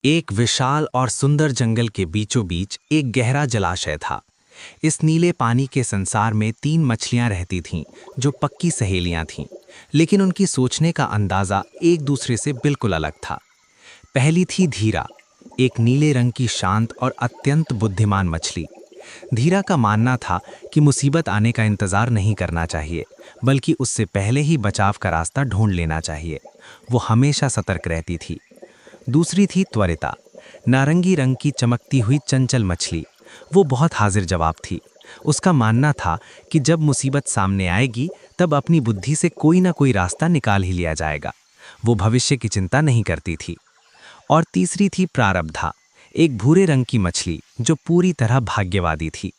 एक विशाल और सुंदर जंगल के बीचों बीच एक गहरा जलाशय था। इस नीले पानी के संसार में 3 मछलियां रहती थीं, जो पक्की सहेलियां थीं, लेकिन उनकी सोचने का अंदाज़ा एक दूसरे से बिल्कुल अलग था। पहली थी धीरा, एक नीले रंग की शांत और अत्यंत बुद्धिमान मछली। धीरा का मानना था कि मुसीबत आने का इंतज़ार नहीं करना चाहिए, बल्कि उससे पहले ही बचाव का रास्ता ढूंढ लेना चाहिए। वो हमेशा सतर्क रहती थी। दूसरी थी त्वरिता, नारंगी रंग की चमकती हुई चंचल मछली। वो बहुत हाजिर जवाब थी। उसका मानना था कि जब मुसीबत सामने आएगी, तब अपनी बुद्धि से कोई ना कोई रास्ता निकाल ही लिया जाएगा। वो भविष्य की चिंता नहीं करती थी। और तीसरी थी प्रारब्धा, एक भूरे रंग की मछली जो पूरी तरह भाग्यवादी थी।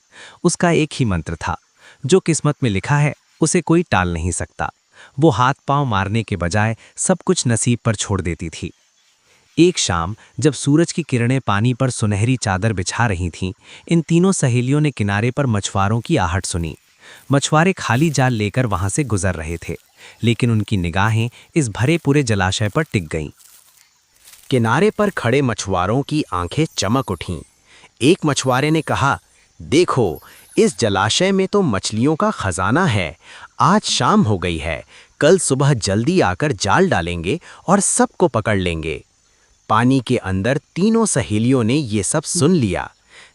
उसका एक ही मंत्र था, जो किस्मत में लिखा है उसे कोई टाल नहीं सकता। वो हाथ पांव मारने के बजाय सब कुछ नसीब पर छोड़ देती थी। एक शाम जब सूरज की किरणें पानी पर सुनहरी चादर बिछा रही थीं, इन तीनों सहेलियों ने किनारे पर मछुआरों की आहट सुनी। मछुआरे खाली जाल लेकर वहां से गुजर रहे थे, लेकिन उनकी निगाहें इस भरे पूरे जलाशय पर टिक गईं। किनारे पर खड़े मछुआरों की आंखें चमक उठीं। एक मछुआरे ने कहा, देखो, इस जलाशय में तो मछलियों का खजाना है। आज शाम हो गई है, कल सुबह जल्दी आकर जाल डालेंगे और सबको पकड़ लेंगे। पानी के अंदर तीनों सहेलियों ने ये सब सुन लिया।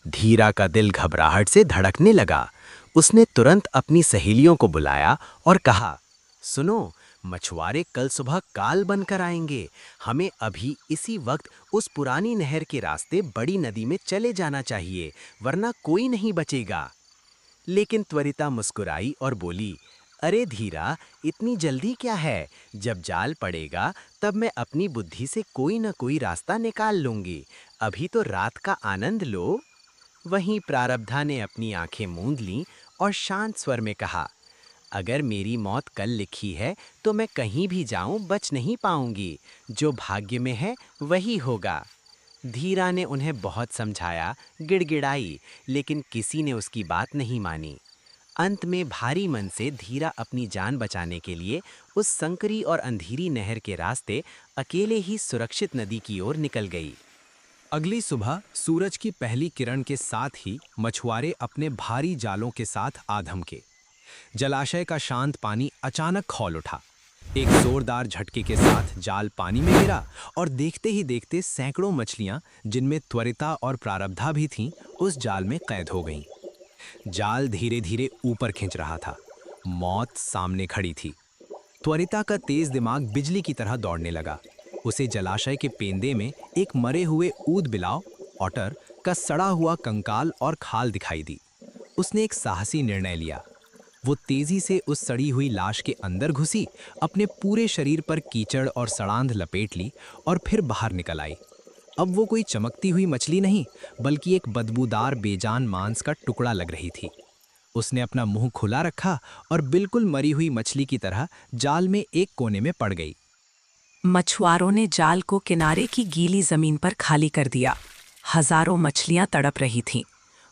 धीरा का दिल घबराहट से धड़कने लगा। उसने तुरंत अपनी सहेलियों को बुलाया और कहा, सुनो, मछुआरे कल सुबह काल बनकर आएंगे। हमें अभी इसी वक्त उस पुरानी नहर के रास्ते बड़ी नदी में चले जाना चाहिए, वरना कोई नहीं बचेगा। लेकिन त्वरिता मुस्कुराई और बोली, अरे धीरा, इतनी जल्दी क्या है? जब जाल पड़ेगा तब मैं अपनी बुद्धि से कोई न कोई रास्ता निकाल लूंगी। अभी तो रात का आनंद लो। वहीं प्रारब्धा ने अपनी आंखें मूंद लीं और शांत स्वर में कहा, अगर मेरी मौत कल लिखी है तो मैं कहीं भी जाऊं बच नहीं पाऊंगी। जो भाग्य में है वही होगा। धीरा ने उन्हें बहुत समझाया, गिड़गिड़ाई, लेकिन किसी ने उसकी बात नहीं मानी। अंत में भारी मन से धीरा अपनी जान बचाने के लिए उस संकरी और अंधेरी नहर के रास्ते अकेले ही सुरक्षित नदी की ओर निकल गई। अगली सुबह सूरज की पहली किरण के साथ ही मछुआरे अपने भारी जालों के साथ आ धमके। जलाशय का शांत पानी अचानक खौल उठा। एक जोरदार झटके के साथ जाल पानी में गिरा और देखते ही देखते सैकड़ों मछलियां, जिनमें त्वरिता और प्रारब्धा भी थीं, उस जाल में कैद हो गईं। जाल धीरे धीरे ऊपर खिंच रहा था। मौत सामने खड़ी थी। त्वरिता का तेज दिमाग बिजली की तरह दौड़ने लगा। उसे जलाशय के पेंदे में एक मरे हुए ऊद बिलाव, ऑटर, का सड़ा हुआ कंकाल और खाल दिखाई दी। उसने एक साहसी निर्णय लिया। वो तेजी से उस सड़ी हुई लाश के अंदर घुसी, अपने पूरे शरीर पर कीचड़ और सड़ांध लपेट ली और फिर बाहर निकल आई। अब वो कोई चमकती हुई मछली नहीं, बल्कि एक बदबूदार बेजान मांस का टुकड़ा लग रही थी। उसने अपना मुंह खुला रखा और बिल्कुल मरी हुई मछली की तरह जाल में एक कोने में पड़ गई। मछुआरों ने जाल को किनारे की गीली जमीन पर खाली कर दिया। हजारों मछलियां तड़प रही थीं।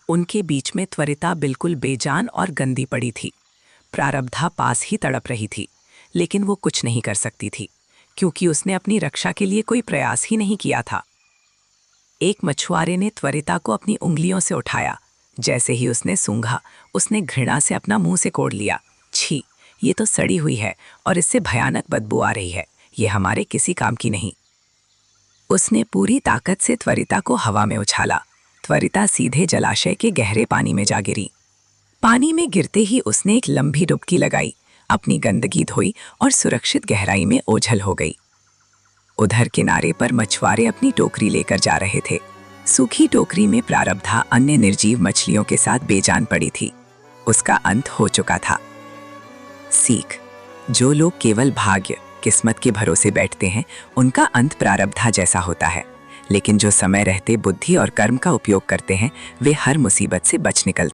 उनके बीच में त्वरिता बिल्कुल बेजान और गंदी पड़ी थी। प्रारब्धा पास ही तड़प रही थी, लेकिन वो कुछ नहीं कर सकती थी, क्योंकि उसने अपनी रक्षा के लिए कोई प्रयास ही नहीं किया था। एक मछुआरे ने त्वरिता को अपनी उंगलियों से उठाया। जैसे ही उसने सूंघा, उसने घृणा से अपना मुंह से कोड़ लिया। छी, ये तो सड़ी हुई है और इससे भयानक बदबू आ रही है। ये हमारे किसी काम की नहीं। उसने पूरी ताकत से त्वरिता को हवा में उछाला। त्वरिता सीधे जलाशय के गहरे पानी में जा गिरी। पानी में गिरते ही उसने एक लंबी डुबकी लगाई, अपनी गंदगी धोई और सुरक्षित गहराई में ओझल हो गई। उधर किनारे पर मछुआरे अपनी टोकरी लेकर जा रहे थे। सूखी टोकरी में प्रारब्धा अन्य निर्जीव मछलियों के साथ बेजान पड़ी थी। उसका अंत हो चुका था। सीख: जो लोग केवल भाग्य, किस्मत के भरोसे बैठते हैं, उनका अंत प्रारब्धा जैसा होता है। लेकिन जो समय रहते बुद्धि और कर्म का उपयोग करते हैं, वे हर मुसीबत से बच निकलते हैं।